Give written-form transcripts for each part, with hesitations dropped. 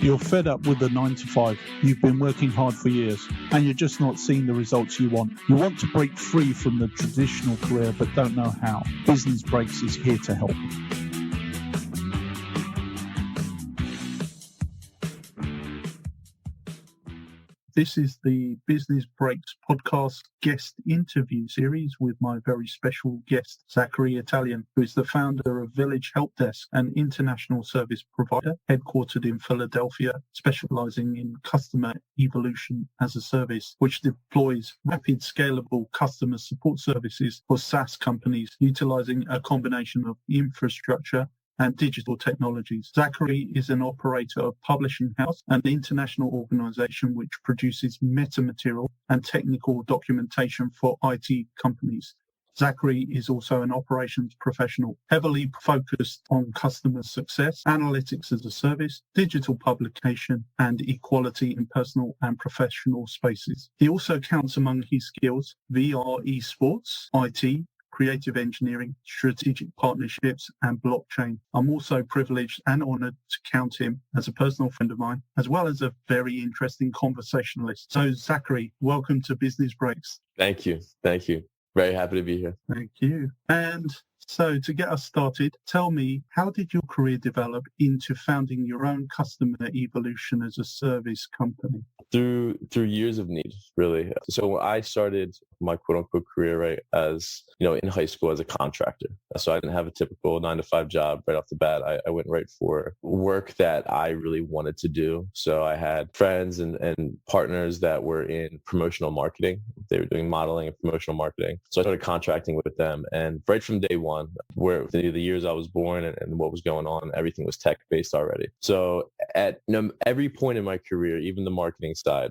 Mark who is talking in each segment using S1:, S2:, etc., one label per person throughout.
S1: You're fed up with the 9 to 5. You've been working hard for years and you're just not seeing the results you want. You want to break free from the traditional career but don't know how. Business Breaks is here to help. This is the Business Breaks podcast guest interview series with my very special guest, Zachary Italian, who is the founder of Village Helpdesk, an international service provider headquartered in Philadelphia, specializing in customer evolution as a service, which deploys rapid, scalable customer support services for SaaS companies, utilizing a combination of infrastructure and digital technologies. Zachary is an operator of Publishing House, an international organization which produces metamaterial and technical documentation for IT companies. Zachary is also an operations professional, heavily focused on customer success, analytics as a service, digital publication, and equality in personal and professional spaces. He also counts among his skills VR esports, IT, creative engineering, strategic partnerships, and blockchain. I'm also privileged and honored to count him as a personal friend of mine, as well as a very interesting conversationalist. So, Zachary, welcome to Business Breaks.
S2: Thank you. Very happy to be here.
S1: Thank you. And so to get us started, tell me, how did your career develop into founding your own customer evolution as a service company?
S2: Through years of need, really. So I started my quote unquote career, right, as, in high school as a contractor. So I didn't have a typical 9 to 5 job right off the bat. I went right for work that I really wanted to do. So I had friends and partners that were in promotional marketing. They were doing modeling and promotional marketing. So I started contracting with them. And right from day one, where the years I was born and what was going on, everything was tech-based already. So at every point in my career, even the marketing side,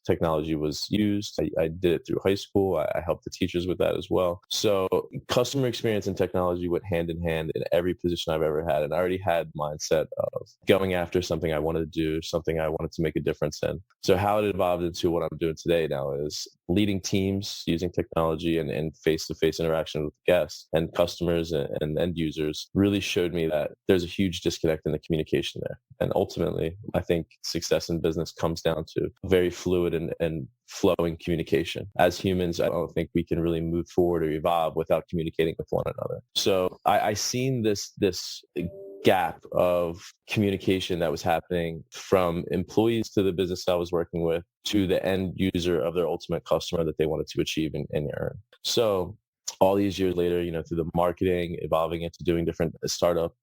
S2: technology was used. I did it through high school. I helped the teachers with that as well. So customer experience and technology went hand in hand in every position I've ever had. And I already had mindset of going after something I wanted to do, something I wanted to make a difference in. So how it evolved into what I'm doing today now is leading teams using technology and face-to-face interaction with guests and customers and end users really showed me that there's a huge disconnect in the communication there. And ultimately, I think success in business comes down to very fluid and flowing communication. As humans, I don't think we can really move forward or evolve without communicating with one another. So I seen this gap of communication that was happening from employees to the business I was working with to the end user of their ultimate customer that they wanted to achieve and earn. So all these years later, through the marketing, evolving into doing different startup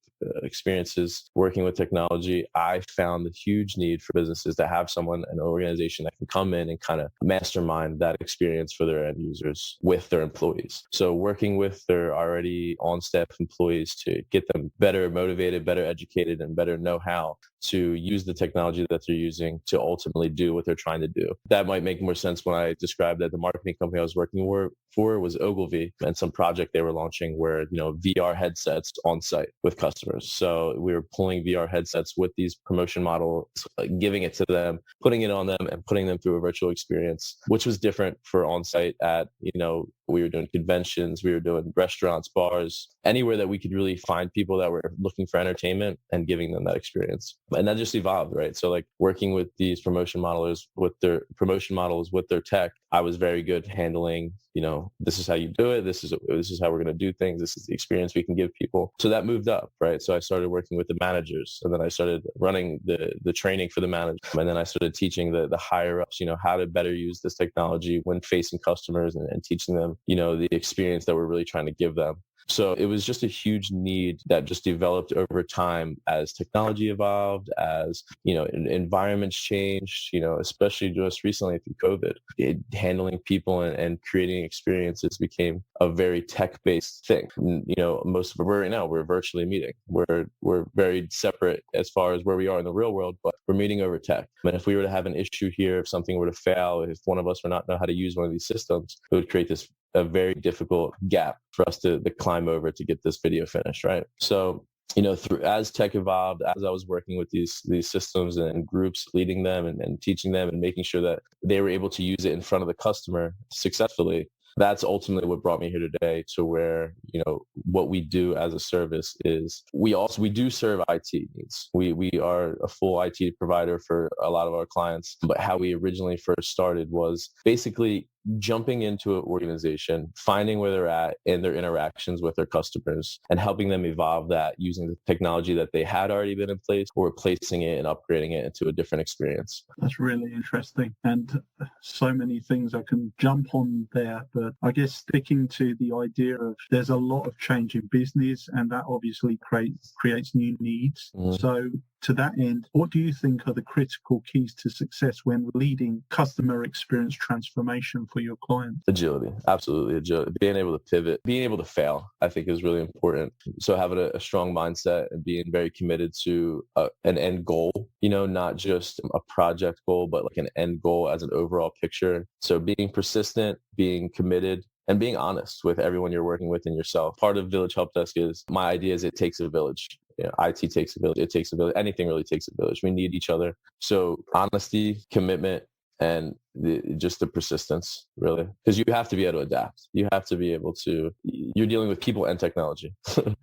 S2: experiences, working with technology, I found the huge need for businesses to have an organization that can come in and kind of mastermind that experience for their end users with their employees. So working with their already on-staff employees to get them better motivated, better educated, and better know-how to use the technology that they're using to ultimately do what they're trying to do. That might make more sense when I described that the marketing company I was working for was Ogilvy and some project they were launching where, VR headsets on site with customers. So we were pulling VR headsets with these promotion models, giving it to them, putting it on them and putting them through a virtual experience, which was different for on site at, we were doing conventions, we were doing restaurants, bars, anywhere that we could really find people that were looking for entertainment and giving them that experience. And that just evolved, right? So like working with these promotion models with their tech, I was very good handling, this is how you do it. This is how we're going to do things. This is the experience we can give people. So that moved up, right? So I started working with the managers and then I started running the training for the managers. And then I started teaching the higher ups, how to better use this technology when facing customers and teaching them, the experience that we're really trying to give them. So it was just a huge need that just developed over time as technology evolved, as, environments changed, especially just recently through COVID. Handling people and creating experiences became a very tech-based thing. Most of it right now, we're virtually meeting. We're very separate as far as where we are in the real world, but we're meeting over tech. And if we were to have an issue here, if something were to fail, if one of us would not know how to use one of these systems, it would create a very difficult gap for us to climb over to get this video finished, right? So, as tech evolved, as I was working with these systems and groups, leading them and teaching them and making sure that they were able to use it in front of the customer successfully, that's ultimately what brought me here today to where, what we do as a service is we do serve IT needs. We are a full IT provider for a lot of our clients, but how we originally first started was basically jumping into an organization, finding where they're at in their interactions with their customers, and helping them evolve that using the technology that they had already been in place, or replacing it and upgrading it into a different experience.
S1: That's really interesting, and so many things I can jump on there, but I guess sticking to the idea of there's a lot of change in business, and that obviously creates new needs. So to that end, what do you think are the critical keys to success when leading customer experience transformation for your clients?
S2: Agility, absolutely agility. Being able to pivot, being able to fail, I think is really important. So having a strong mindset and being very committed to an end goal, not just a project goal, but like an end goal as an overall picture. So being persistent, being committed, and being honest with everyone you're working with and yourself. Part of Village Helpdesk is my idea is it takes a village. IT takes a village. It takes a village. Anything really takes a village. We need each other. So honesty, commitment, and just the persistence, really, because you have to be able to adapt. You have to be able to. You're dealing with people and technology.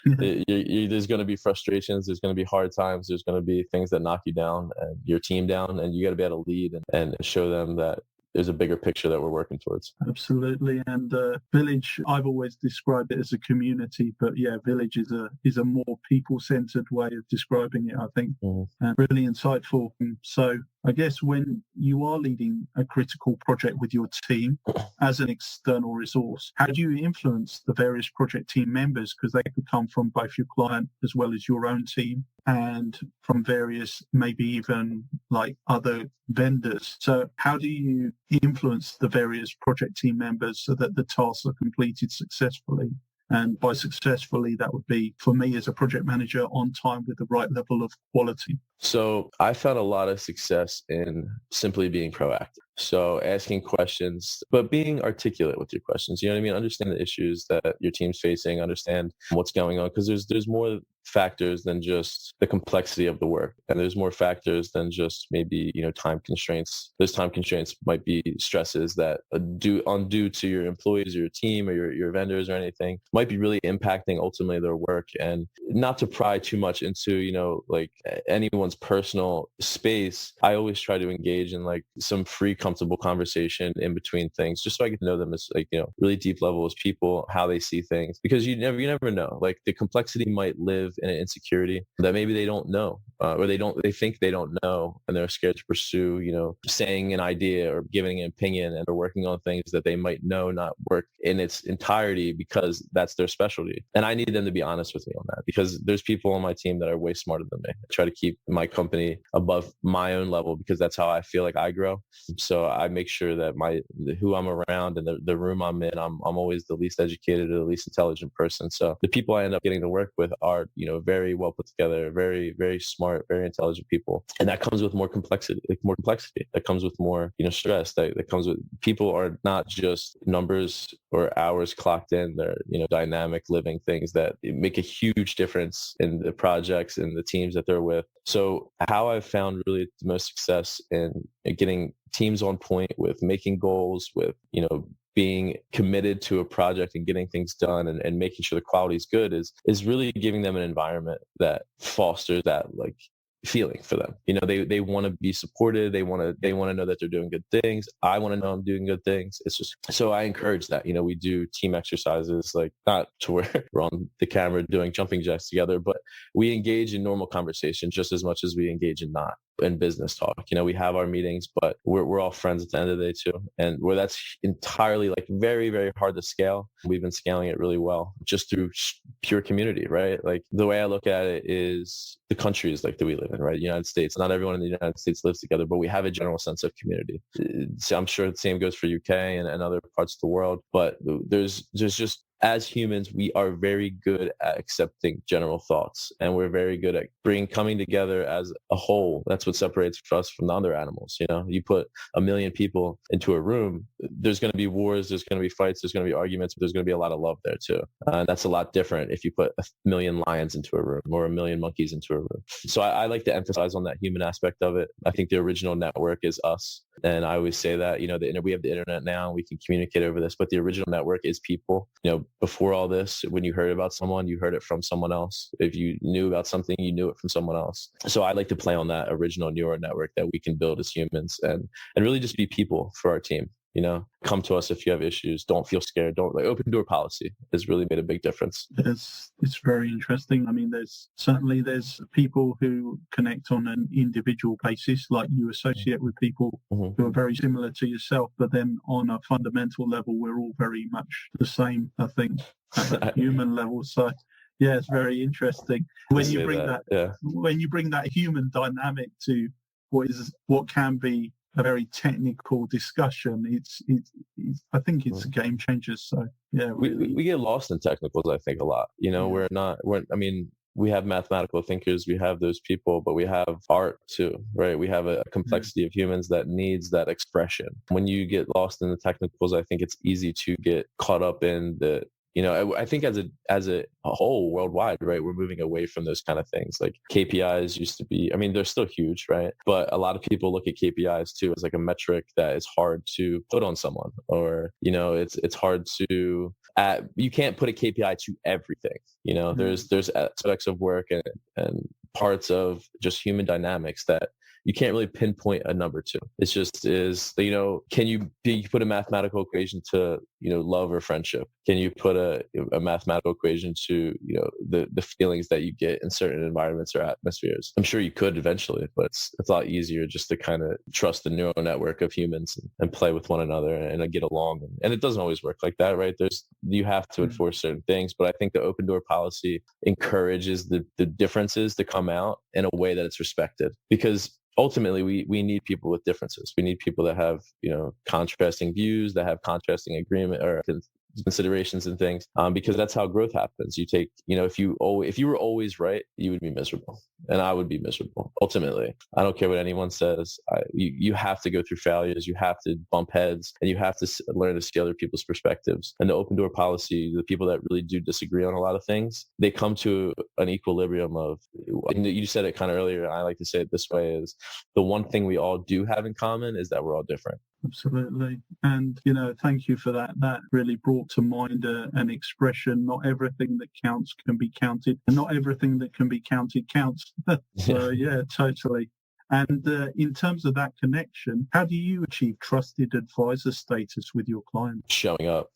S2: There's going to be frustrations. There's going to be hard times. There's going to be things that knock you down and your team down, and you got to be able to lead and show them that there's a bigger picture that we're working towards.
S1: Absolutely. And Village, I've always described it as a community, but yeah, Village is a more people-centered way of describing it, I think, and really insightful. So I guess when you are leading a critical project with your team as an external resource, how do you influence the various project team members? Because they could come from both your client as well as your own team, and from various, maybe even like other vendors. So how do you influence the various project team members so that the tasks are completed successfully? And by successfully, that would be, for me as a project manager, on time with the right level of quality.
S2: So I found a lot of success in simply being proactive. So asking questions, but being articulate with your questions. You know what I mean? Understand the issues that your team's facing, understand what's going on, because there's more factors than just the complexity of the work. And there's more factors than just maybe, time constraints. Those time constraints might be stresses that undue to your employees or your team or your vendors or anything, might be really impacting ultimately their work. And not to pry too much into, like anyone's personal space, I always try to engage in like some free, comfortable conversation in between things, just so I get to know them as really deep level as people, how they see things, because you never know. Like the complexity might live in an insecurity that maybe they don't know, or they think they don't know, and they're scared to pursue, saying an idea or giving an opinion, and they're working on things that they might know not work in its entirety because that's their specialty. And I need them to be honest with me on that, because there's people on my team that are way smarter than me. I try to keep my company above my own level because that's how I feel like I grow. So I make sure that who I'm around and the room I'm in, I'm always the least educated or the least intelligent person. So the people I end up getting to work with are, very well put together, very, very smart, very intelligent people. And that comes with more complexity. That comes with more, stress. That comes with, people are not just numbers or hours clocked in. They're, dynamic living things that make a huge difference in the projects and the teams that they're with. So how I've found really the most success in getting teams on point with making goals, with, being committed to a project and getting things done and making sure the quality is good is really giving them an environment that fosters that like feeling for them. They want to be supported. They want to know that they're doing good things. I want to know I'm doing good things. It's just, so I encourage that. We do team exercises, like not to where we're on the camera doing jumping jacks together, but we engage in normal conversation just as much as we engage in business talk. We have our meetings, but we're all friends at the end of the day too. And where that's entirely like very, very hard to scale, we've been scaling it really well just through pure community, right? Like the way I look at it is the countries like that we live in, right? United States, not everyone in the United States lives together, but we have a general sense of community. So I'm sure the same goes for UK and other parts of the world, but there's just, as humans, we are very good at accepting general thoughts, and we're very good at coming together as a whole. That's what separates us from the other animals. You put 1 million people into a room, there's going to be wars, there's going to be fights, there's going to be arguments, but there's going to be a lot of love there too. And that's a lot different if you put 1 million lions into a room or 1 million monkeys into a room. So I like to emphasize on that human aspect of it. I think the original network is us. And I always say that, we have the internet now, we can communicate over this, but the original network is people. before all this, when you heard about someone, you heard it from someone else. If you knew about something, you knew it from someone else. So I like to play on that original neural network that we can build as humans, and really just be people for our team. Come to us if you have issues. Don't feel scared. Don't open door policy has really made a big difference.
S1: It's very interesting. I mean, there's people who connect on an individual basis, like you associate with people who are very similar to yourself, but then on a fundamental level, we're all very much the same, I think, at a human level. So yeah, it's very interesting when you bring when you bring that human dynamic to what can be a very technical discussion. It's I think it's a game changer. So yeah,
S2: we get lost in technicals, I think, a lot. We have mathematical thinkers, we have those people, but we have art too, right? We have a complexity of humans that needs that expression. When you get lost in the technicals, I think it's easy to get caught up in I think as a whole worldwide, right, we're moving away from those kind of things. Like KPIs used to be, they're still huge, right? But a lot of people look at KPIs too as like a metric that is hard to put on someone, or, it's hard to, you can't put a KPI to everything. There's aspects of work and parts of just human dynamics that you can't really pinpoint a number to. It's just can you put a mathematical equation to, love or friendship? Can you put a mathematical equation to, the feelings that you get in certain environments or atmospheres? I'm sure you could eventually, but it's a lot easier just to kind of trust the neural network of humans and play with one another and get along. And it doesn't always work like that, right? You have to enforce certain things, but I think the open door policy encourages the differences to come out in a way that it's respected, because ultimately we need people with differences. We need people that have, contrasting views, that have contrasting agreement or considerations and things, because that's how growth happens. You take, if you were always right, you would be miserable, and I would be miserable. Ultimately, I don't care what anyone says. You have to go through failures. You have to bump heads, and you have to learn to see other people's perspectives. And the open door policy, the people that really do disagree on a lot of things, they come to an equilibrium of, and you said it kind of earlier, and I like to say it this way, is the one thing we all do have in common is that we're all different.
S1: Absolutely. And, thank you for that. That really brought to mind an expression: not everything that counts can be counted, and not everything that can be counted counts. So, yeah, totally. And in terms of that connection, how do you achieve trusted advisor status with your clients?
S2: Showing up.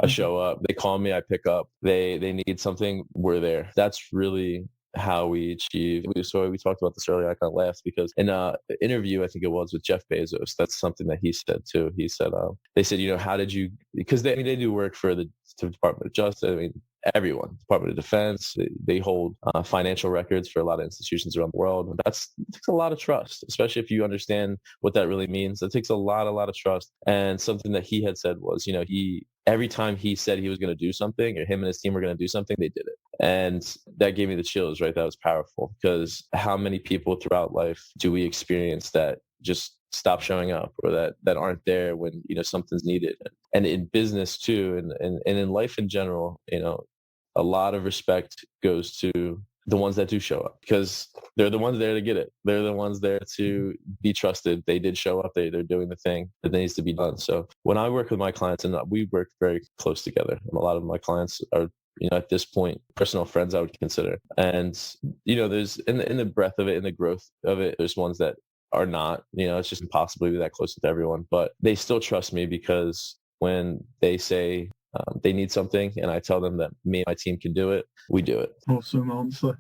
S2: I show up. They call me. I pick up. They need something. We're there. That's really how we achieve. So we talked about this earlier. I kind of laughed because in an interview, I think it was with Jeff Bezos, that's something that he said too. He said, they said, how did you, because they do work for the Department of Justice. Everyone, Department of Defense, they hold financial records for a lot of institutions around the world. And it takes a lot of trust, especially if you understand what that really means. It takes a lot of trust. And something that he had said was, every time he said he was going to do something, or him and his team were going to do something, they did it. And that gave me the chills, right? That was powerful, because how many people throughout life do we experience that just stop showing up, or that aren't there when, something's needed? And in business too, and in life in general, a lot of respect goes to the ones that do show up, because they're the ones there to get it. They're the ones there to be trusted. They did show up. They're doing the thing that needs to be done. So when I work with my clients, and we work very close together, and a lot of my clients are, at this point, personal friends, I would consider. And, there's in the breadth of it, in the growth of it, there's ones that are not, it's just impossible to be that close with everyone, but they still trust me, because when they say they need something and I tell them that me and my team can do it, we do it.
S1: Awesome answer.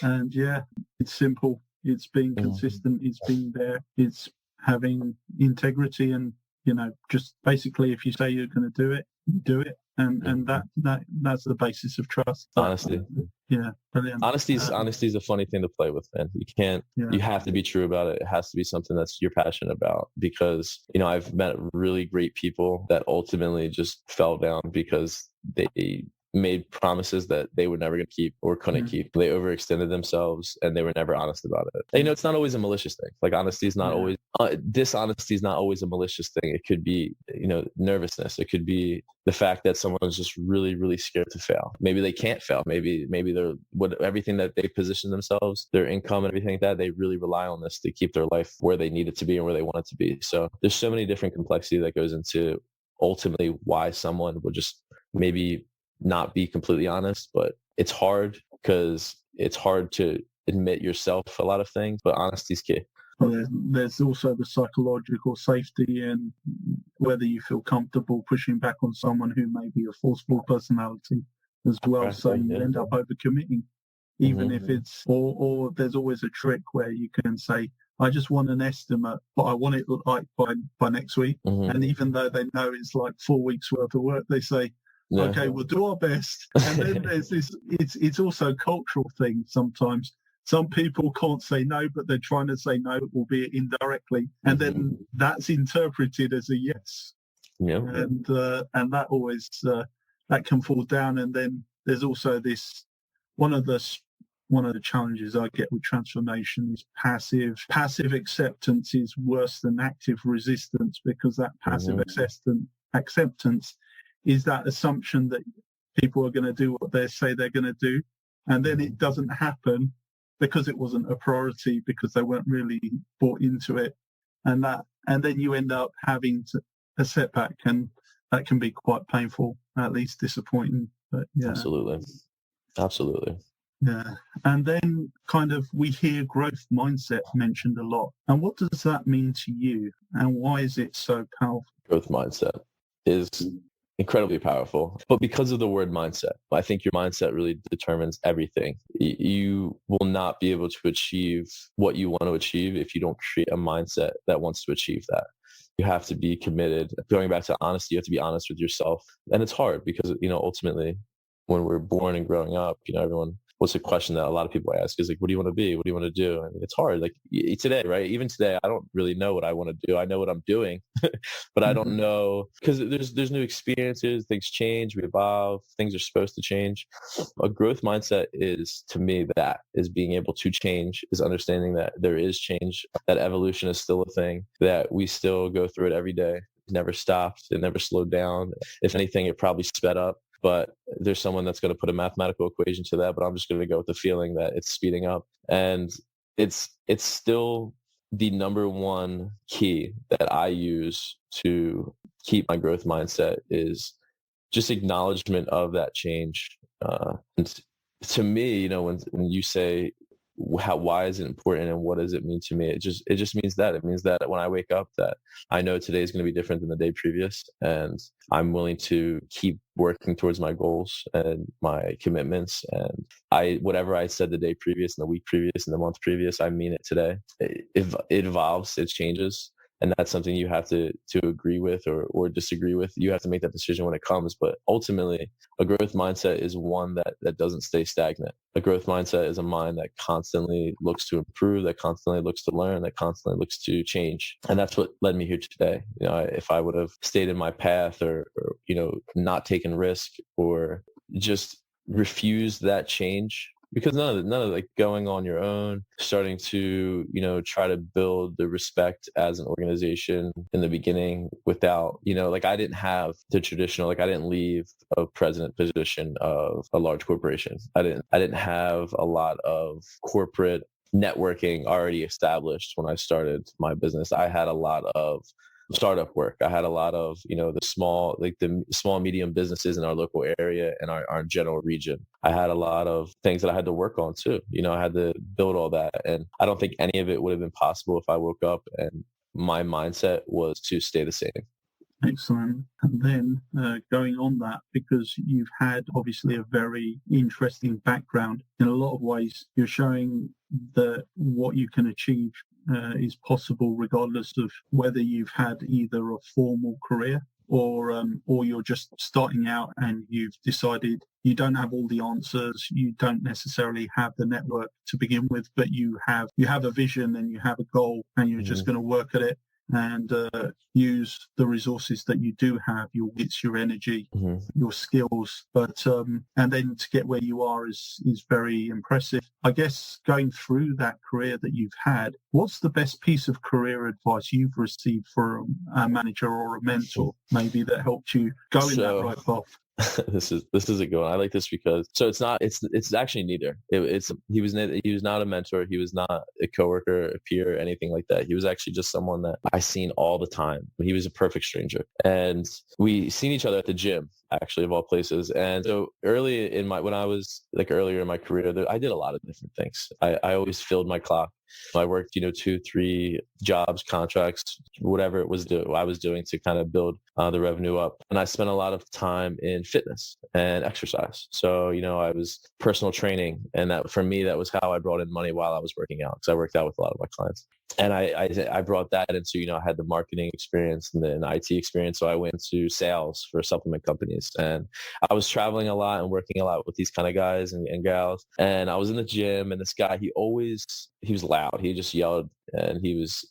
S1: And yeah, it's simple. It's being consistent. It's being there. It's having integrity, and, just basically, if you say you're going to do it, you do it. And that's the basis of trust.
S2: Honesty.
S1: Yeah, brilliant.
S2: Honesty is a funny thing to play with, man. You have to be true about it. It has to be something that's you're passionate about, because, I've met really great people that ultimately just fell down because they made promises that they were never going to keep or couldn't keep. They overextended themselves, and they were never honest about it. And, it's not always a malicious thing. Like, honesty is not always, dishonesty is not always a malicious thing. It could be, nervousness. It could be the fact that someone's just really, really scared to fail. Maybe they can't fail. Maybe they're everything that they position themselves, their income and everything like that, they really rely on this to keep their life where they need it to be and where they want it to be. So there's so many different complexity that goes into ultimately why someone would just maybe not be completely honest, but it's hard because it's hard to admit yourself a lot of things, but honesty is key.
S1: Well, there's also the psychological safety and whether you feel comfortable pushing back on someone who may be a forceful personality as well.
S2: Right,
S1: So you
S2: yeah.
S1: end up overcommitting, even if it's, or there's always a trick where you can say, I just want an estimate, but I want it like by next week. And even though they know it's like 4 weeks worth of work, they say, okay, we'll do our best. And then there's this, it's also a cultural thing sometimes. Some people can't say no, but they're trying to say no, albeit indirectly. And then that's interpreted as a yes.
S2: Yeah.
S1: And that always, that can fall down. And then there's also this, one of the challenges I get with transformation is passive acceptance is worse than active resistance, because that passive acceptance is that assumption that people are going to do what they say they're going to do, and then it doesn't happen because it wasn't a priority, because they weren't really bought into it, and then you end up having a setback, and that can be quite painful, at least disappointing. But yeah,
S2: absolutely.
S1: Yeah. And then kind of we hear growth mindset mentioned a lot. And what does that mean to you? And why is it so powerful?
S2: Growth mindset is incredibly powerful, but because of the word mindset, I think your mindset really determines everything. You will not be able to achieve what you want to achieve if you don't create a mindset that wants to achieve that. You have to be committed. Going back to honesty, you have to be honest with yourself. And it's hard because, ultimately when we're born and growing up, what's a question that a lot of people ask is like, what do you want to be? What do you want to do? I mean, it's hard. Like today, right? Even today, I don't really know what I want to do. I know what I'm doing, but I don't know, because there's new experiences, things change, we evolve, things are supposed to change. A growth mindset is, to me, that is being able to change, is understanding that there is change, that evolution is still a thing, that we still go through it every day. It never stopped. It never slowed down. If anything, it probably sped up. But there's someone that's going to put a mathematical equation to that, but I'm just going to go with the feeling that it's speeding up. And it's still the number one key that I use to keep my growth mindset is just acknowledgement of that change. And to me, when you say, why is it important and what does it mean to me? It just means that. It means that when I wake up, that I know today is going to be different than the day previous, and I'm willing to keep working towards my goals and my commitments. And whatever I said the day previous and the week previous and the month previous, I mean it today. It evolves, it changes. And that's something you have to agree with or disagree with. You have to make that decision when it comes. But ultimately, a growth mindset is one that doesn't stay stagnant. A growth mindset is a mind that constantly looks to improve, that constantly looks to learn, that constantly looks to change. And that's what led me here today. If I would have stayed in my path or not taken risk or just refused that change, because none of like going on your own, starting to, try to build the respect as an organization in the beginning without, I didn't have the traditional, I didn't leave a president position of a large corporation. I didn't have a lot of corporate networking already established when I started my business. I had a lot of startup work. I had a lot of, the small medium businesses in our local area and our general region. I had a lot of things that I had to work on too. I had to build all that. And I don't think any of it would have been possible if I woke up and my mindset was to stay the same.
S1: Excellent. And then going on that, because you've had obviously a very interesting background, in a lot of ways, you're showing that what you can achieve is possible regardless of whether you've had either a formal career or you're just starting out and you've decided you don't have all the answers, you don't necessarily have the network to begin with, but you have a vision and you have a goal and you're just going to work at it and use the resources that you do have, your wits, your energy, your skills. But and then to get where you are is very impressive. I guess going through that career that you've had, what's the best piece of career advice you've received from a manager or a mentor, maybe, that helped you go in that right path?
S2: This is a good one. I like this because it's actually neither. He was not a mentor. He was not a coworker, a peer, anything like that. He was actually just someone that I seen all the time. He was a perfect stranger, and we seen each other at the gym. actually, of all places. And so when I was like earlier in my career, I did a lot of different things. I always filled my clock. I worked, 2, 3 jobs, contracts, whatever I was doing to kind of build the revenue up. And I spent a lot of time in fitness and exercise. So, I was personal training. And that for me, that was how I brought in money while I was working out, because I worked out with a lot of my clients. And I brought that into, I had the marketing experience and the IT experience. So I went to sales for supplement companies, and I was traveling a lot and working a lot with these kind of guys and gals. And I was in the gym, and this guy, he was loud. He just yelled, and he was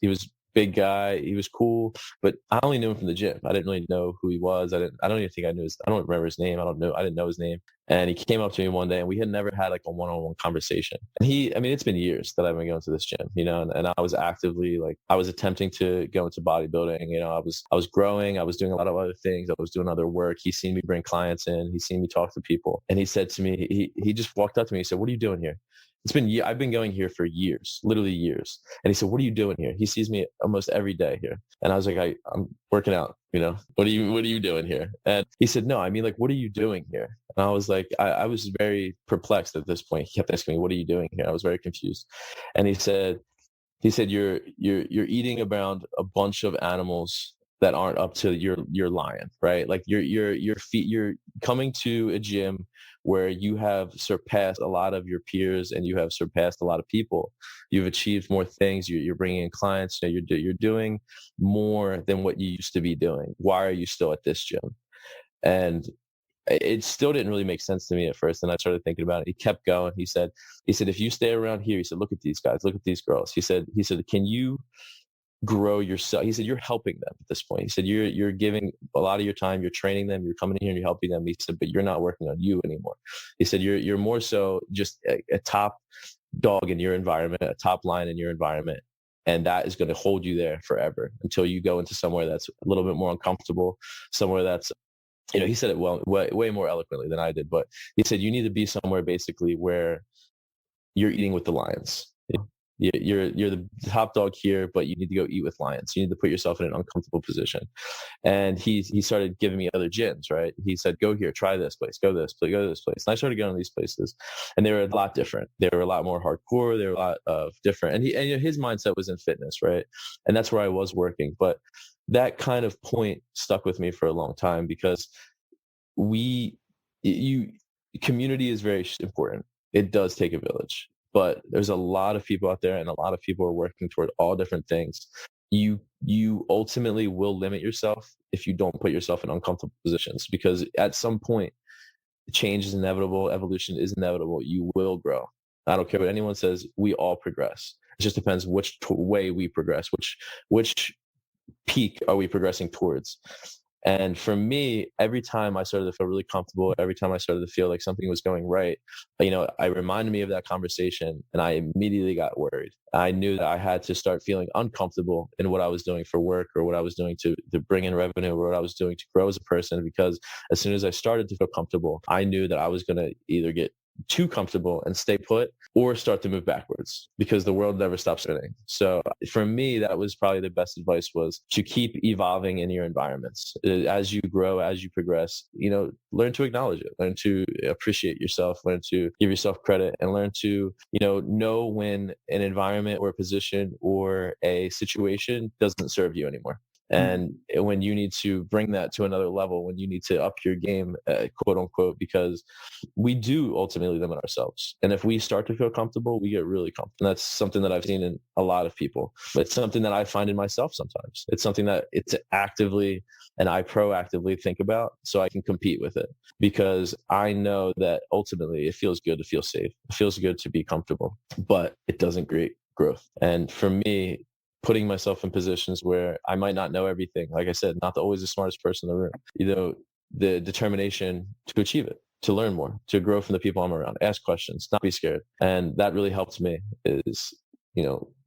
S2: big guy. He was cool, but I only knew him from the gym. I didn't really know who he was. I don't even think I don't remember his name. I didn't know his name. And he came up to me one day, and we had never had like a one-on-one conversation. And it's been years that I've been going to this gym, and I was actively I was attempting to go into bodybuilding. I was growing. I was doing a lot of other things. I was doing other work. He seen me bring clients in. He seen me talk to people. And he said to me, he just walked up to me. He said, "What are you doing here?" I've been going here for years, literally years. And he said, "What are you doing here?" He sees me almost every day here. And I was like, I'm working out, what are you doing here? And he said, "No, I mean, like, what are you doing here?" And I was like, I was very perplexed at this point. He kept asking me, "What are you doing here?" I was very confused. And he said, you're eating around a bunch of animals that aren't up to your lion, right? Like you're coming to a gym where you have surpassed a lot of your peers and you have surpassed a lot of people. You've achieved more things. You're bringing in clients. You're doing more than what you used to be doing. Why are you still at this gym? And it still didn't really make sense to me at first. And I started thinking about it. He kept going. He said, "If you stay around here," he said, "look at these guys, look at these girls." He said, "Can you grow yourself?" He said, "You're helping them at this point." He said, you're giving a lot of your time, you're training them, you're coming in here and you're helping them." He said, "But you're not working on you anymore." He said, you're more so just a top dog in your environment, a top line in your environment. And that is going to hold you there forever until you go into somewhere that's a little bit more uncomfortable, somewhere that's, he said it way more eloquently than I did, but he said, "You need to be somewhere basically where you're eating with the lions. You're the top dog here, but you need to go eat with lions. You need to put yourself in an uncomfortable position." And he started giving me other gyms, right? He said, "Go here, try this place, go this place, go to this place." And I started going to these places, and they were a lot different. They were a lot more hardcore. They were a lot of different. And his mindset was in fitness, right? And that's where I was working. But that kind of point stuck with me for a long time, because community is very important. It does take a village, but there's a lot of people out there, and a lot of people are working toward all different things. You ultimately will limit yourself if you don't put yourself in uncomfortable positions, because at some point change is inevitable, evolution is inevitable. You will grow. I don't care what anyone says, we all progress. It just depends which way we progress, which peak are we progressing towards. And for me, every time I started to feel really comfortable, every time I started to feel like something was going right, I reminded me of that conversation, and I immediately got worried. I knew that I had to start feeling uncomfortable in what I was doing for work, or what I was doing to bring in revenue, or what I was doing to grow as a person, because as soon as I started to feel comfortable, I knew that I was going to either get too comfortable and stay put, or start to move backwards, because the world never stops spinning. So for me, that was probably the best advice, was to keep evolving in your environments. As you grow, as you progress, learn to acknowledge it, learn to appreciate yourself, learn to give yourself credit, and learn to, know when an environment or a position or a situation doesn't serve you anymore. And when you need to bring that to another level, when you need to up your game, quote unquote, because we do ultimately limit ourselves. And if we start to feel comfortable, we get really comfortable. And that's something that I've seen in a lot of people. It's something that I find in myself sometimes. It's something that it's actively and I proactively think about, so I can compete with it, because I know that ultimately it feels good to feel safe. It feels good to be comfortable, but it doesn't create growth. And for me, putting myself in positions where I might not know everything, like I said, not always the smartest person in the room, the determination to achieve it, to learn more, to grow from the people I'm around, ask questions, not be scared. And that really helped me, is,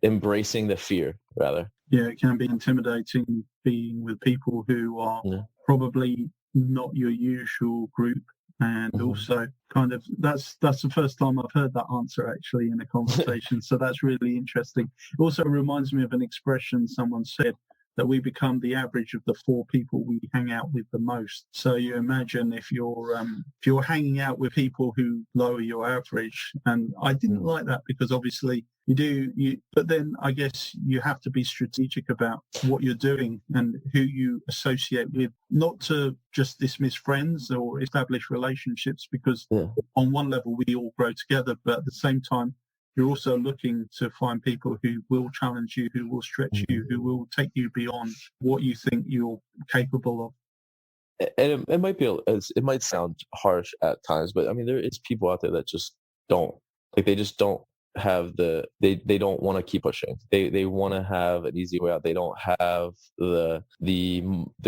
S2: embracing the fear, rather.
S1: Yeah, it can be intimidating being with people who are probably not your usual group. And also kind of that's the first time I've heard that answer actually in a conversation. So that's really interesting. It also reminds me of an expression someone said that we become the average of the 4 people we hang out with the most. So you imagine if you're hanging out with people who lower your average, and I didn't like that because obviously but then I guess you have to be strategic about what you're doing and who you associate with, not to just dismiss friends or establish relationships, because on one level we all grow together, but at the same time, you're also looking to find people who will challenge you, who will stretch you, who will take you beyond what you think you're capable of.
S2: And it might sound harsh at times, but I mean, there is people out there that just don't, like, they just don't have they don't want to keep pushing. They want to have an easy way out. They don't have the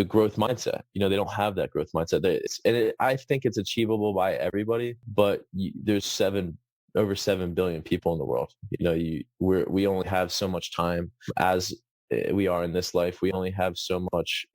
S2: growth mindset. They don't have that growth mindset. I think it's achievable by everybody, but there's over 7 billion people in the world. We only have so much time as we are in this life. We only have so much,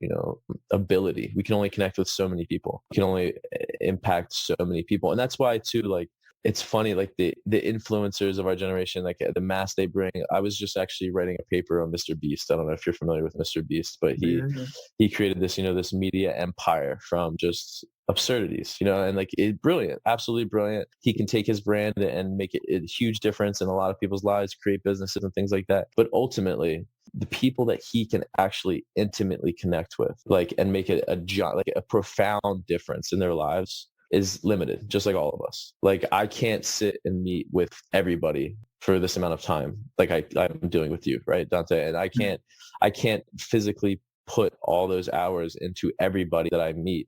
S2: ability. We can only connect with so many people. We can only impact so many people. And that's why too, like, it's funny, like the influencers of our generation, like the mass they bring. I was just actually writing a paper on Mr. Beast. I don't know if you're familiar with Mr. Beast, but he created this, this media empire from just absurdities, and like brilliant, absolutely brilliant. He can take his brand and make it a huge difference in a lot of people's lives, create businesses and things like that. But ultimately, the people that he can actually intimately connect with, like, and make it a profound difference in their lives, is limited, just like all of us. Like, I can't sit and meet with everybody for this amount of time, like I'm doing with you, right, Dante? And I can't physically put all those hours into everybody that I meet,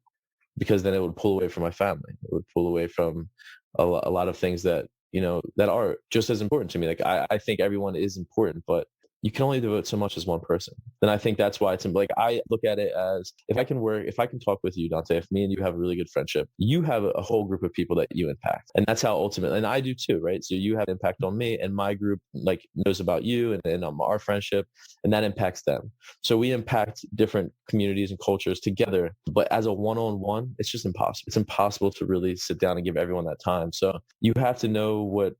S2: because then it would pull away from my family. It would pull away from a lot of things that, that are just as important to me. Like, I think everyone is important, but you can only devote so much as one person. And I think that's why it's like, I look at it as, if I can talk with you, Dante, if me and you have a really good friendship, you have a whole group of people that you impact. And that's how ultimately, and I do too, right? So you have impact on me, and my group like knows about you and our friendship, and that impacts them. So we impact different communities and cultures together, but as a one-on-one, it's just impossible. It's impossible to really sit down and give everyone that time. So you have to know what,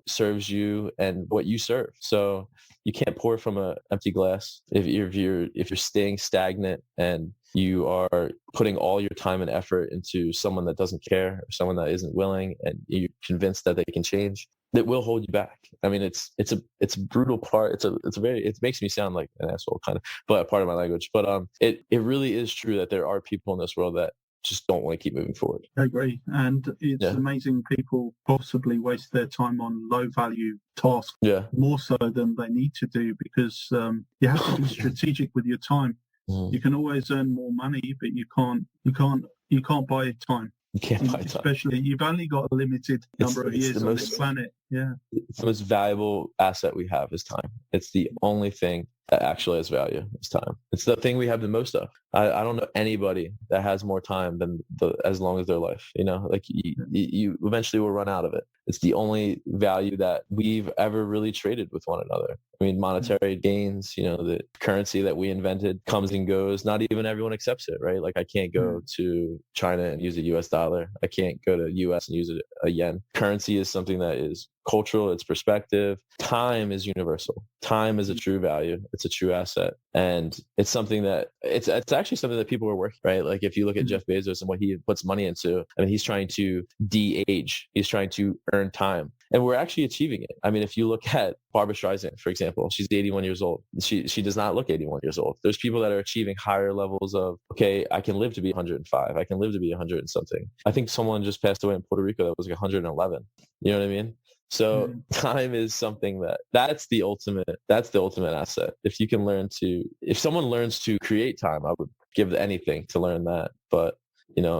S2: serves you and what you serve. So you can't pour from an empty glass. If you're staying stagnant and you are putting all your time and effort into someone that doesn't care, or someone that isn't willing, and you're convinced that they can change, that will hold you back. I mean, it's a brutal part. It makes me sound like an asshole kind of, but part of my language. But it really is true that there are people in this world that just don't want to keep moving forward.
S1: I agree. And it's amazing people possibly waste their time on low value tasks more so than they need to do, because you have to be strategic with your time. You can always earn more money, but you can't buy time.
S2: You can't buy time.
S1: Especially, you've only got a limited number of years on this planet. Yeah.
S2: It's the most valuable asset we have is time. It's the only thing that actually has value is time. It's the thing we have the most of. I don't know anybody that has more time than as long as their life. Like you eventually will run out of it. It's the only value that we've ever really traded with one another. I mean, monetary gains, the currency that we invented comes and goes. Not even everyone accepts it, right? Like, I can't go to China and use a US dollar. I can't go to US and use a yen. Currency is something that is cultural, it's perspective. Time is universal. Time is a true value. It's a true asset. And it's something that it's actually something that people are working, right? Like, if you look at Jeff Bezos and what he puts money into, I mean, he's trying to de-age. He's trying to earn time. And we're actually achieving it. I mean, if you look at Barbara Streisand, for example, she's 81 years old. She does not look 81 years old. There's people that are achieving higher levels of, okay, I can live to be 105. I can live to be 100 and something. I think someone just passed away in Puerto Rico that was like 111. You know what I mean? So time is something that's the ultimate asset. If someone learns to create time, I would give anything to learn that. But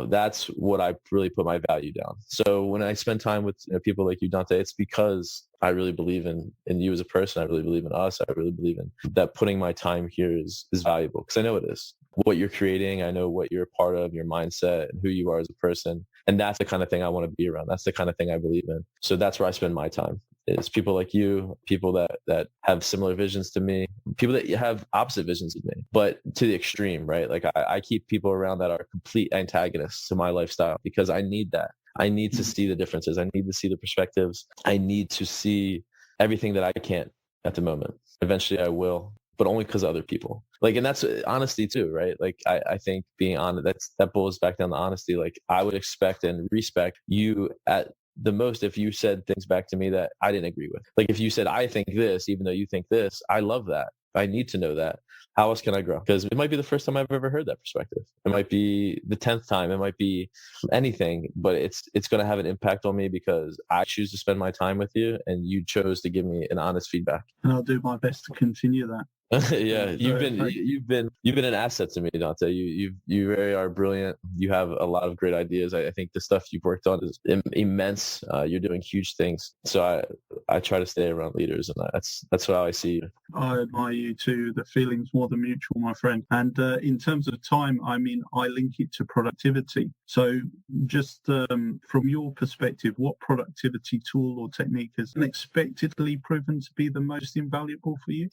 S2: that's what I really put my value down. So when I spend time with people like you, Dante, it's because I really believe in you as a person. I really believe in us. I really believe in that putting my time here is valuable, because I know it is. What you're creating, I know what you're a part of, your mindset and who you are as a person. And that's the kind of thing I want to be around. That's the kind of thing I believe in. So that's where I spend my time. It's people like you, people that have similar visions to me, people that have opposite visions of me, but to the extreme, right? Like, I keep people around that are complete antagonists to my lifestyle, because I need that. I need to see the differences. I need to see the perspectives. I need to see everything that I can't at the moment. Eventually I will, but only because of other people. Like, and that's honesty too, right? Like, I think being honest, that boils back down to honesty. Like, I would expect and respect you at the most if you said things back to me that I didn't agree with. Like, if you said, I think this, even though you think this, I love that. I need to know that. How else can I grow? Because it might be the first time I've ever heard that perspective. It might be the 10th time. It might be anything, but it's going to have an impact on me because I choose to spend my time with you, and you chose to give me an honest feedback.
S1: And I'll do my best to continue that.
S2: Yeah, you've been an asset to me, Dante. You really are brilliant. You have a lot of great ideas. I think the stuff you've worked on is immense. You're doing huge things. So I try to stay around leaders, and that's how I see you.
S1: I admire you too. The feeling's more than mutual, my friend. And in terms of time, I mean, I link it to productivity. So just from your perspective, what productivity tool or technique has unexpectedly proven to be the most invaluable for you?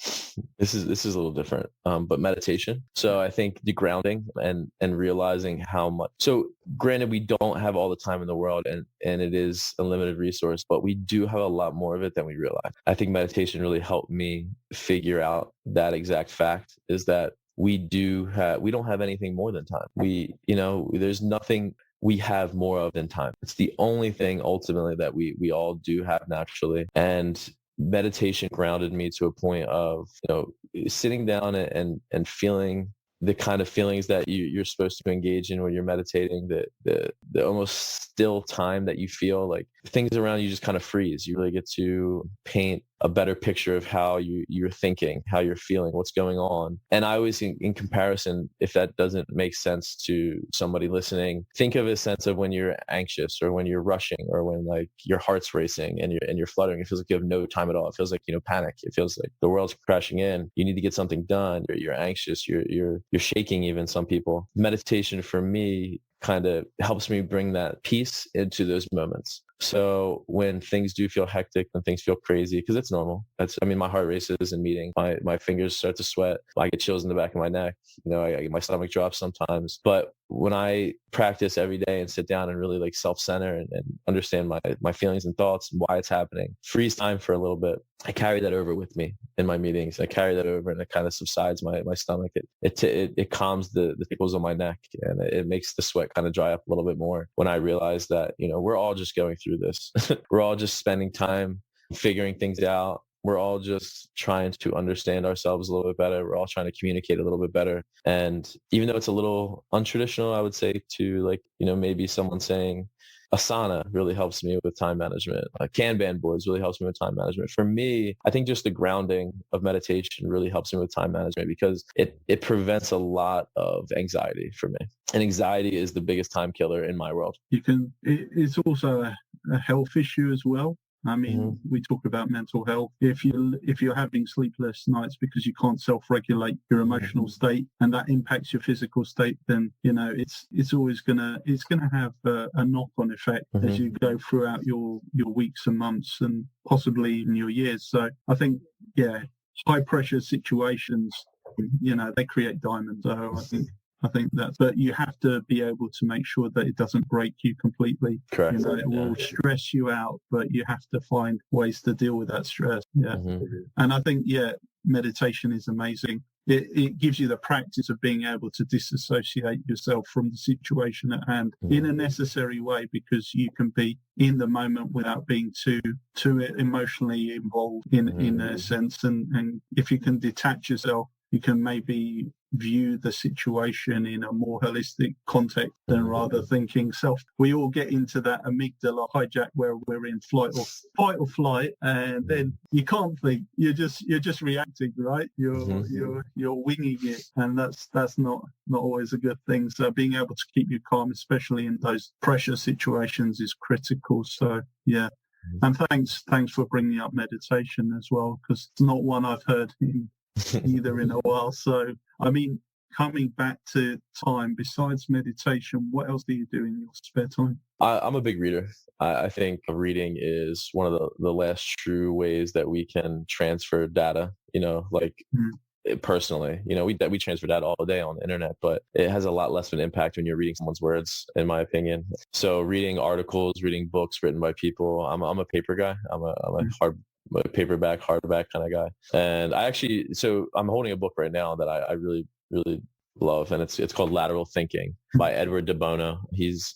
S2: This is a little different, but meditation. So I think the grounding and realizing how much. So granted, we don't have all the time in the world, and it is a limited resource, but we do have a lot more of it than we realize. I think meditation really helped me figure out that exact fact, is that we don't have anything more than time. There's nothing we have more of than time. It's the only thing ultimately that we all do have naturally. And meditation grounded me to a point of, sitting down and feeling the kind of feelings that you're supposed to engage in when you're meditating, the almost still time that you feel. Like, things around you just kind of freeze. You really get to paint a better picture of how you're thinking, how you're feeling, what's going on. And I always, in comparison, if that doesn't make sense to somebody listening, think of a sense of when you're anxious or when you're rushing or when like your heart's racing and you're fluttering. It feels like you have no time at all. It feels like, panic. It feels like the world's crashing in. You need to get something done. You're anxious. You're shaking. Even some people. Meditation for me kind of helps me bring that peace into those moments. So when things do feel hectic, when things feel crazy, because it's normal. My heart races in meeting. My fingers start to sweat. I get chills in the back of my neck. My stomach drops sometimes. But when I practice every day and sit down and really like self-center and understand my feelings and thoughts and why it's happening, freeze time for a little bit, I carry that over with me in my meetings. I carry that over and it kind of subsides my stomach. It calms the tickles on my neck, and it makes the sweat kind of dry up a little bit more when I realize that, we're all just going through this. We're all just spending time figuring things out. We're all just trying to understand ourselves a little bit better. We're all trying to communicate a little bit better. And even though it's a little untraditional, I would say, to maybe someone saying Asana really helps me with time management. Kanban boards really helps me with time management. For me, I think just the grounding of meditation really helps me with time management because it prevents a lot of anxiety for me. And anxiety is the biggest time killer in my world.
S1: It's also a health issue as well. I mean, we talk about mental health. If you're having sleepless nights because you can't self-regulate your emotional state, and that impacts your physical state, then it's always gonna have a knock-on effect as you go throughout your weeks and months and possibly even your years. So I think, high pressure situations, they create diamonds. So I think that, but you have to be able to make sure that it doesn't break you completely.
S2: Correct.
S1: It will stress you out, but you have to find ways to deal with that stress. Yeah. And I think, meditation is amazing. It gives you the practice of being able to disassociate yourself from the situation at hand in a necessary way, because you can be in the moment without being too emotionally involved in a sense. And if you can detach yourself, you can maybe view the situation in a more holistic context than rather thinking self. We all get into that amygdala hijack where we're in fight or flight, and then you can't think. You're just reacting, right? You're winging it, and that's not always a good thing. So being able to keep you calm, especially in those pressure situations, is critical. So yeah. And thanks for bringing up meditation as well, because it's not one I've heard either in a while. So, I mean, coming back to time, besides meditation, what else do you do in your spare time?
S2: I'm a big reader. I think reading is one of the last true ways that we can transfer data, personally. We transfer data all day on the internet, but it has a lot less of an impact when you're reading someone's words, in my opinion. So reading articles, reading books written by people, I'm a paper guy. I'm a a paperback, hardback kind of guy. And so I'm holding a book right now that I really, really love, and it's called Lateral Thinking by Edward de Bono. He's,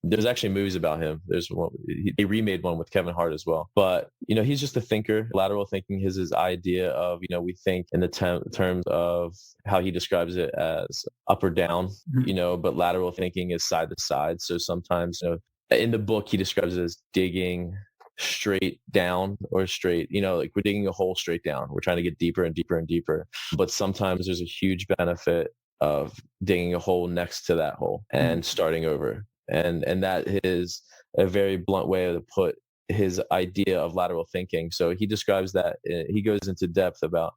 S2: there's actually movies about him. There's one, he remade one with Kevin Hart as well. But he's just a thinker. Lateral thinking is his idea of we think in the terms of how he describes it as up or down, but lateral thinking is side to side. So sometimes in the book he describes it as digging straight down or straight, like we're digging a hole straight down. We're trying to get deeper and deeper and deeper. But sometimes there's a huge benefit of digging a hole next to that hole and starting over. And that is a very blunt way to put his idea of lateral thinking. So he describes that, he goes into depth about,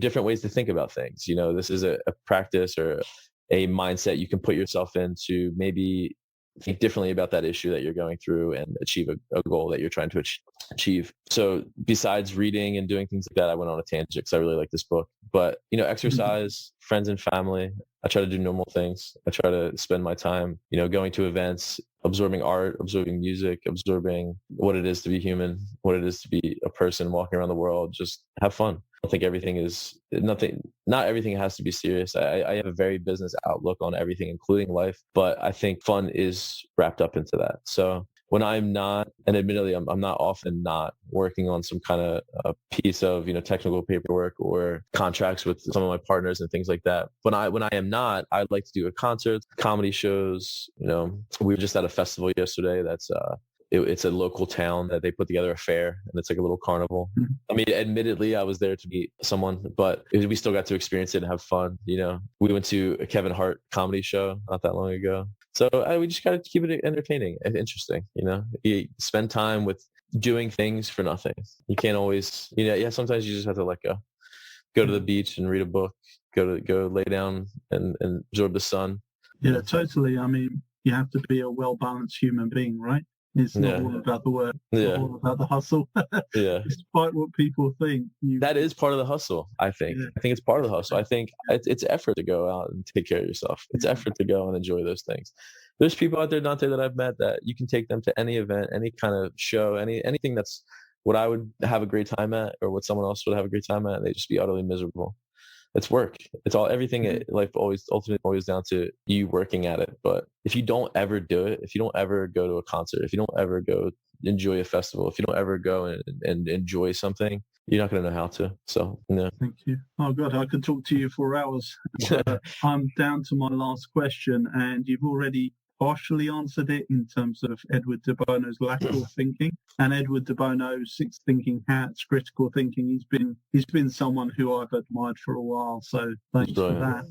S2: different ways to think about things. This is a practice or a mindset you can put yourself into, maybe think differently about that issue that you're going through and achieve a goal that you're trying to achieve. So besides reading and doing things like that, I went on a tangent because I really like this book. But, exercise, friends and family, I try to do normal things. I try to spend my time, going to events, absorbing art, absorbing music, absorbing what it is to be human, what it is to be a person walking around the world, just have fun. I don't think not everything has to be serious. I have a very business outlook on everything, including life, but I think fun is wrapped up into that. So when I'm not, and admittedly, I'm not often not working on some kind of a piece of, technical paperwork or contracts with some of my partners and things like that. When I am not, I like to do a concert, comedy shows. We were just at a festival yesterday that's it's a local town that they put together a fair, and it's like a little carnival. I mean, admittedly, I was there to meet someone, but we still got to experience it and have fun. We went to a Kevin Hart comedy show not that long ago. So we just got to keep it entertaining and interesting. You spend time with doing things for nothing. You can't always, sometimes you just have to let go to the beach and read a book, go lay down and absorb the sun.
S1: Yeah, totally. I mean, you have to be a well-balanced human being, right? It's not all about the work, it's all about the hustle.
S2: Yeah.
S1: Despite what people think.
S2: That is part of the hustle, I think. Yeah. I think it's part of the hustle. I think it's effort to go out and take care of yourself. It's effort to go and enjoy those things. There's people out there, Dante, that I've met that you can take them to any event, any kind of show, anything that's what I would have a great time at or what someone else would have a great time at, and they'd just be utterly miserable. It's work. It's everything. Life ultimately boils down to you working at it. But if you don't ever do it, if you don't ever go to a concert, if you don't ever go enjoy a festival, if you don't ever go and enjoy something, you're not going to know how to. So, no.
S1: Thank you. Oh, God, I could talk to you for hours. I'm down to my last question, and you've already partially answered it in terms of Edward de Bono's lateral thinking and Edward de Bono's six thinking hats, critical thinking. He's been someone who I've admired for a while, so thanks for that.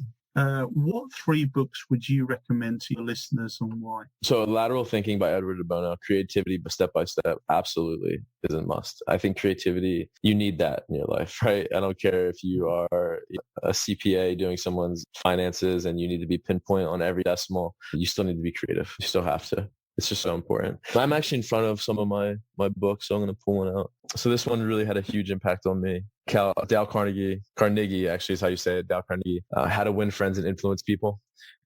S1: What 3 books would you recommend to your listeners and why?
S2: So Lateral Thinking by Edward de Bono, Creativity Step by Step, absolutely is a must. I think creativity, you need that in your life, right? I don't care if you are a CPA doing someone's finances and you need to be pinpoint on every decimal. You still need to be creative. You still have to. It's just so important. I'm actually in front of some of my books, so I'm going to pull one out. So this one really had a huge impact on me. Dale Carnegie actually is how you say it, Dale Carnegie, How to Win Friends and Influence People.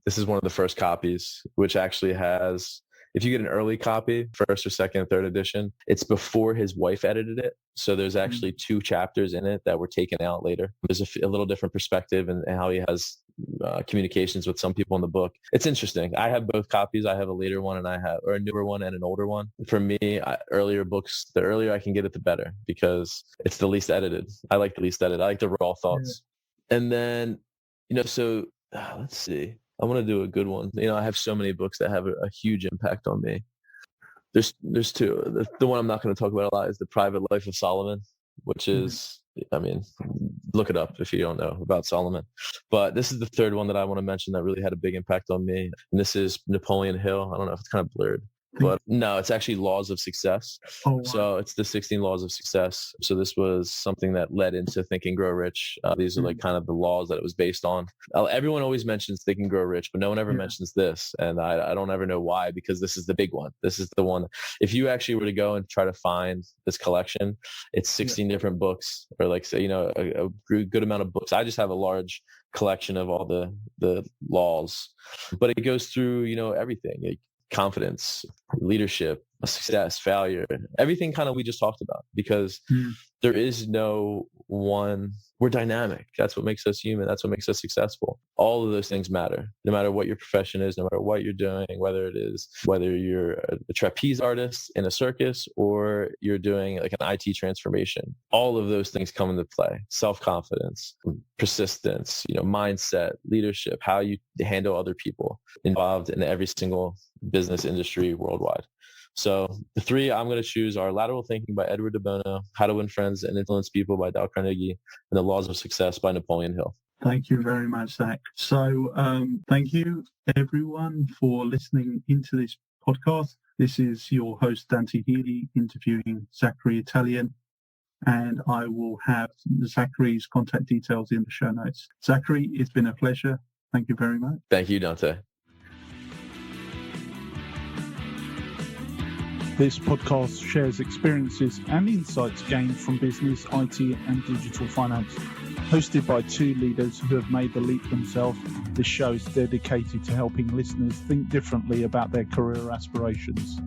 S2: This is one of the first copies, which actually has, if you get an early copy, first or second, third edition, it's before his wife edited it. So there's actually 2 chapters in it that were taken out later. There's a little different perspective and how he has communications with some people in the book. It's interesting. I have both copies. I have a later one or a newer one and an older one. For me, earlier books, the earlier I can get it, the better, because it's the least edited. I like the least edited. I like the raw thoughts. Yeah. And then, so let's see. I want to do a good one. I have so many books that have a huge impact on me. There's 2. The one I'm not going to talk about a lot is The Private Life of Solomon, which is, look it up if you don't know about Solomon. But this is the 3rd one that I want to mention that really had a big impact on me. And this is Napoleon Hill. I don't know if it's kind of blurred. But no, it's actually Laws of Success. Oh, wow. So it's the 16 Laws of Success. So this was something that led into Think and Grow Rich. These are like kind of the laws that it was based on. Everyone always mentions Think and Grow Rich, but no one ever mentions this. And I don't ever know why, because this is the big one. This is the one. If you actually were to go and try to find this collection, it's 16 different books, or like, a good amount of books. I just have a large collection of all the laws, but it goes through, everything. confidence, leadership, success, failure, everything kind of we just talked about, because there is no one. We're dynamic. That's what makes us human. That's what makes us successful. All of those things matter, no matter what your profession is, no matter what you're doing, whether you're a trapeze artist in a circus or you're doing like an IT transformation. All of those things come into play. Self-confidence, persistence, mindset, leadership, how you handle other people involved in every single business industry worldwide. So the three I'm going to choose are Lateral Thinking by Edward de Bono, How to Win Friends and Influence People by Dale Carnegie, and The Laws of Success by Napoleon Hill.
S1: Thank you very much, Zach. So thank you, everyone, for listening into this podcast. This is your host, Dante interviewing Zachary Italian, and I will have Zachary's contact details in the show notes. Zachary, it's been a pleasure. Thank you very much.
S2: Thank you, Dante.
S1: This podcast shares experiences and insights gained from business, IT, and digital finance. Hosted by two leaders who have made the leap themselves, this show is dedicated to helping listeners think differently about their career aspirations.